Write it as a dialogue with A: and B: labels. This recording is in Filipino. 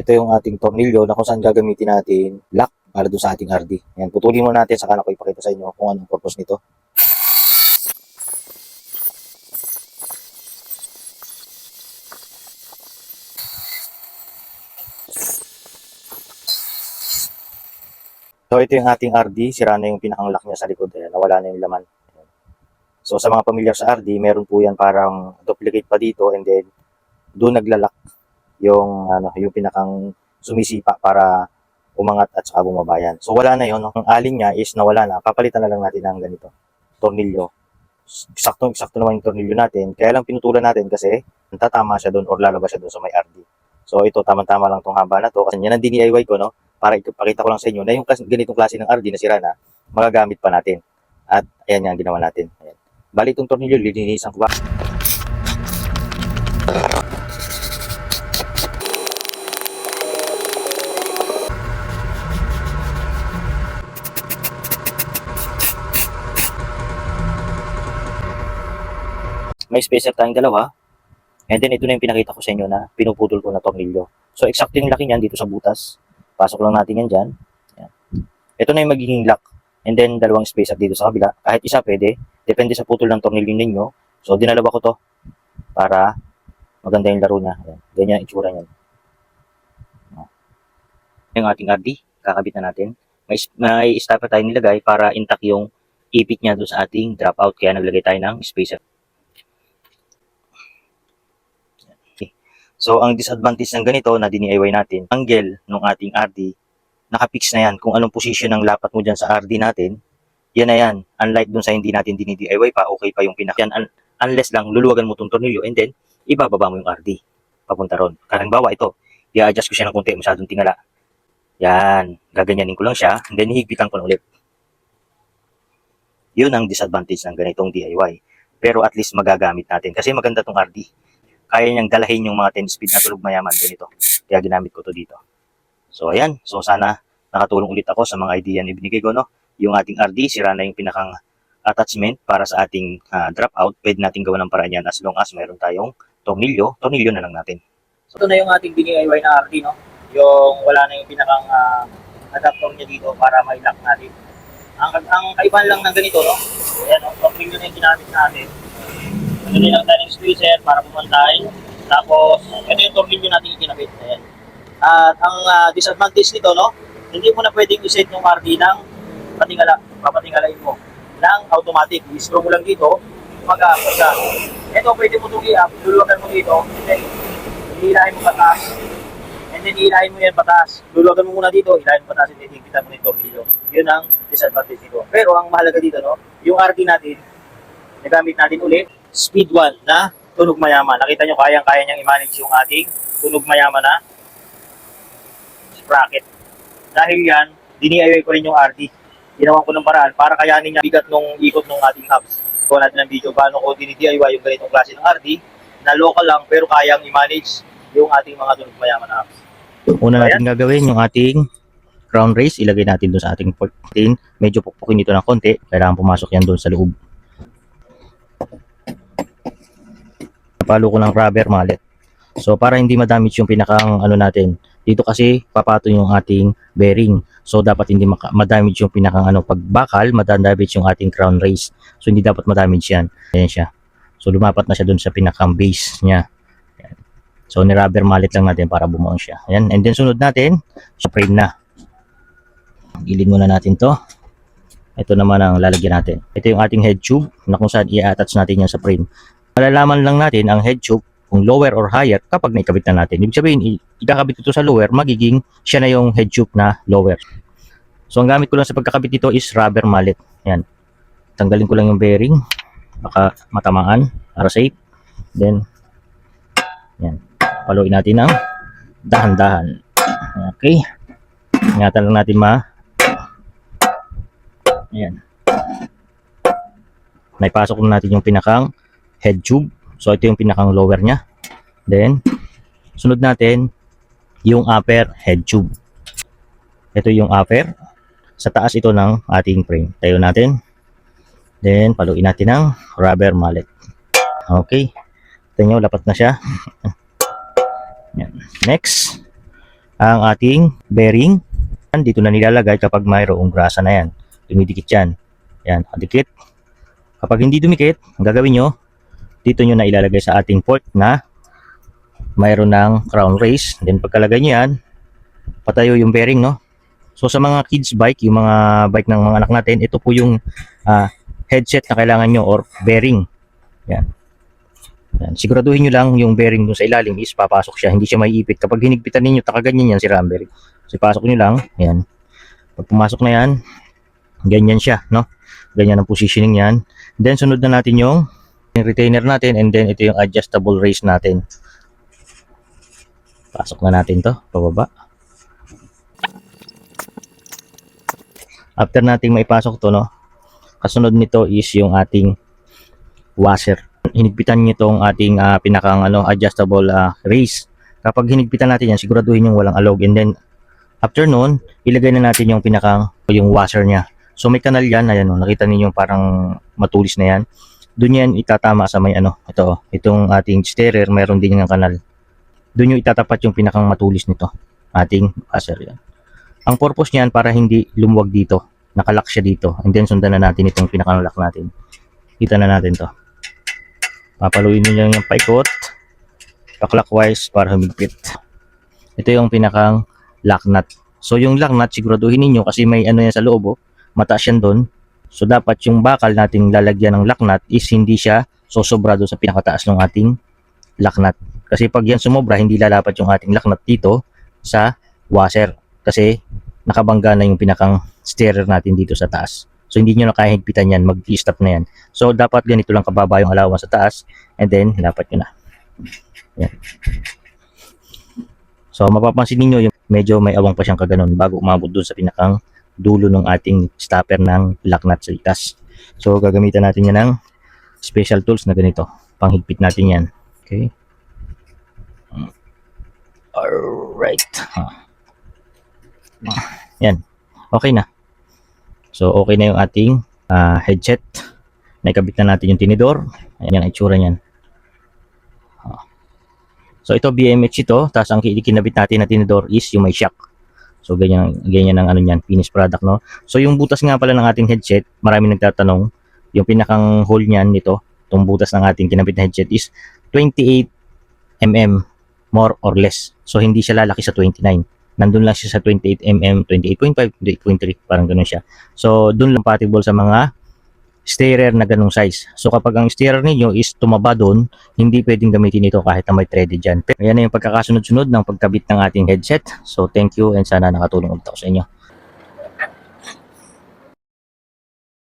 A: Ito yung ating tornilyo na kung saan gagamitin natin lock para doon sa ating RD. Yan, putulin mo natin saka na ko ipakita sa inyo kung anong purpose nito. So ito yung ating RD, sira na yung pinakang lock niya sa likod, nawala na yung laman. So sa mga pamilyar sa RD, meron po yan parang duplicate pa dito and then doon naglalak yung pinakang sumisipa para umangat at saka bumaba yan. So wala na yun, ang alin niya is nawala na, papalitan na lang natin ng ganito, tornilyo. Eksakto naman yung tornilyo natin, kaya lang pinutulan natin kasi tatama siya doon or lalabas siya doon sa may RD. So ito, tama-tama lang tong haba na to kasi yan ang DIY ko, no? Para ipakita ko lang sa inyo na yung ganitong klase ng RD na sira na, magagamit pa natin. At ayan nga ang ginawa natin. Ayan. Bali itong tornilyo, lilinisan ko ba? May spacer tayong dalawa. And then ito na yung pinakita ko sa inyo na pinuputol ko na tornilyo. So exact yung laki niyan dito sa butas. Pasok lang natin yan dyan. Ayan. Ito na yung magiging lock. And then dalawang spacer dito sa kabila. Kahit isa pwede. Depende sa putol ng tornilyo ninyo. So dinalawa ko to para maganda yung laro niya. Ayan. Ganyan ang itsura niyan. Yung ating RD, kakabit na natin. May stopper tayo nilagay para intact yung ipit niya doon sa ating dropout. Kaya naglagay tayo ng spacer. So, ang disadvantage ng ganito na DIY natin, angle ng ating RD, nakapix na yan. Kung anong position ng lapat mo dyan sa RD natin, yan na yan. Unlike dun sa hindi natin DIY pa, okay pa yung pinaka. Yan, unless lang, luluwagan mo itong tornilyo and then, ibababa mo yung RD. Papunta ron. Halimbawa ito, i-adjust ko siya ng konti, masyadong tingala. Yan, gaganyanin ko lang siya, and then hihigpitan ko na ulit. Yun ang disadvantage ng ganitong DIY. Pero at least magagamit natin. Kasi maganda tong RD. Kaya niyang dalahin yung mga 10-speed na tulog mayaman ganito. Kaya ginamit ko to dito. So ayan, so sana nakatulong ulit ako sa mga idea na ibinigay ko, no? Yung ating RD, sira na yung pinakang attachment para sa ating dropout. Pwede natin gawa ng paraan yan as long as meron tayong tornilyo na lang natin. So ito na yung ating DIY na RD, no? Yung wala na yung pinakang adapter niya dito para ma-lock natin. Ang kaibahan lang ng ganito, no? Ayan, no? Tornilyo na yung ginamit natin. Ito lang tayo ng squeezer para pumantay. Tapos, ito yung tornilyo natin ikinabit. Ayan. At ang disadvantage nito, no? Hindi mo na pwedeng iset yung RD ng papatingalain mo. Ng automatic. I-screw mo lang dito, mag-up siya. Ito, pwede mo itong i-up, luluwagan mo dito, and then, hihilahin mo pataas. And then, hihilahin mo yan pataas. Luluwagan mo muna dito, hihilahin mo pataas, and then, hihigitan mo yung tornilyo. Yun ang disadvantage nito. Pero, ang mahalaga dito, no? Yung RD natin, nagamit natin ulit, speed 1 na tunog mayaman. Nakita nyo, kayang-kaya niyang i-manage yung ating tunog mayaman na sprocket. Dahil yan, DIY ko rin yung RD. Ginawan ko ng paraan para kayanin niya bigat nung ikot ng ating hubs. Kuha natin ng video paano ko DIY yung ganitong klase ng RD na local lang pero kayang i-manage yung ating mga tunog mayaman na hubs. Una natin gagawin yung ating ground race. Ilagay natin doon sa ating port pin. Medyo pukpukin dito ng konti. Kailangan pumasok yan doon sa loob. Palo ko ng rubber mallet. So para hindi ma-damage yung pinakang natin. Dito kasi papatong yung ating bearing. So dapat hindi ma-damage yung pinakang pag bakal, ma-damage yung ating crown race. So hindi dapat ma-damage yan. Ayan siya. So lumapat na siya dun sa pinakang base niya. Ayan. So ni-rubber mallet lang natin para bumuong siya. Ayan. And then sunod natin, sa frame na. Gilid muna natin to. Ito naman ang lalagyan natin. Ito yung ating head tube na kung saan i-attach natin yan sa frame. Malalaman lang natin ang head tube kung lower or higher kapag naikabit na natin. Ibig sabihin, ikakabit ito sa lower, magiging siya na yung head tube na lower. So, ang gamit ko lang sa pagkakabit dito is rubber mallet. Yan. Tanggalin ko lang yung bearing. Baka matamaan para safe. Then, yan. Paluin natin ng dahan-dahan. Okay. Ingatan lang natin Ayan. Naipasok na natin yung pinakang head tube. So, ito yung pinakang lower niya. Then, sunod natin yung upper head tube. Ito yung upper. Sa taas ito ng ating frame. Tayo natin. Then, paluin natin ng rubber mallet. Okay. Ito nyo, lapat na siya. Yan. Next, ang ating bearing. Dito na nilalagay kapag mayroong grasa na yan. Dumidikit yan. Yan, nakadikit. Kapag hindi dumikit, ang gagawin nyo, dito nyo na ilalagay sa ating port na mayroon ng crown race. Then pagkalagay nyo yan, patayo yung bearing, no? So sa mga kids bike, yung mga bike ng mga anak natin, ito po yung headset na kailangan nyo or bearing. Yan. Yan. Siguraduhin nyo lang yung bearing dun sa ilalim is papasok siya, hindi siya maiipit. Kapag hinigpitan ninyo, takaganyan yan, sira ang bearing. So ipasok nyo lang, yan. Pag pumasok na yan, ganyan siya, no? Ganyan ang positioning yan. Then sunod na natin yung retainer natin, and then ito yung adjustable race natin. Pasok na natin to, pababa. After nating maipasok to, no, kasunod nito is yung ating washer. Hinigpitan nyo itong ating pinakang adjustable race. Kapag hinigpitan natin yan, siguraduhin yung walang alog, and then after nun, ilagay na natin yung yung washer niya. So may kanal yan, ayan, nakita niyo parang matulis na yan. Doon yan itatama sa may itong ating steerer, mayroon din yung kanal. Doon yung itatapat yung pinakang matulis nito, ating washer yan. Ang purpose niyan para hindi lumuwag dito, nakalock siya dito, and then sundan na natin itong pinakang lock natin. Kita na natin to. Papaluin niyo yung paikot, pa-clockwise para humigpit. Ito yung pinakang lock nut. So yung lock nut, siguraduhin niyo kasi may yan sa loob, mataas yan doon. So dapat yung bakal nating lalagyan ng lock nut is hindi siya sosobra doon sa pinakataas ng ating lock nut. Kasi pag yan sumobra, hindi lalapat yung ating lock nut dito sa washer. Kasi nakabangga na yung pinakang steerer natin dito sa taas. So hindi nyo na kaya higpitan yan, mag-stop na yan. So dapat ganito lang kababa yung allowance sa taas, and then hilapat nyo na. Yan. So mapapansin niyo yung medyo may awang pa siyang kaganon bago umabot dun sa pinakang dulo ng ating stopper ng lock nut sa itas. So gagamitan natin yan ng special tools na ganito. Panghigpit natin yan. Okay. Alright. Yan. Okay na. So okay na yung ating headset. Naikabit na natin yung tinidor. Ayan ang itsura niyan. So ito BMX ito, tapos ang kinabit natin na tinidor is yung may shock. So ganyan ang niyan, finished product, no. So yung butas nga pala ng ating headset, maraming nagtatanong, yung pinakang hole niyan nito, itong butas ng ating kinabit na headset is 28 mm more or less. So hindi siya lalaki sa 29. Nandun lang siya sa 28 mm, 28.5, 28.3, parang ganun siya. So dun lang compatible sa mga steerer na ganung size. So kapag ang steerer niyo is tumaba doon, hindi pwedeng gamitin ito kahit na may threaded dyan. Pero yan na yung pagkakasunod-sunod ng pagkabit ng ating headset. So thank you, and sana nakatulong ulit ako sa inyo.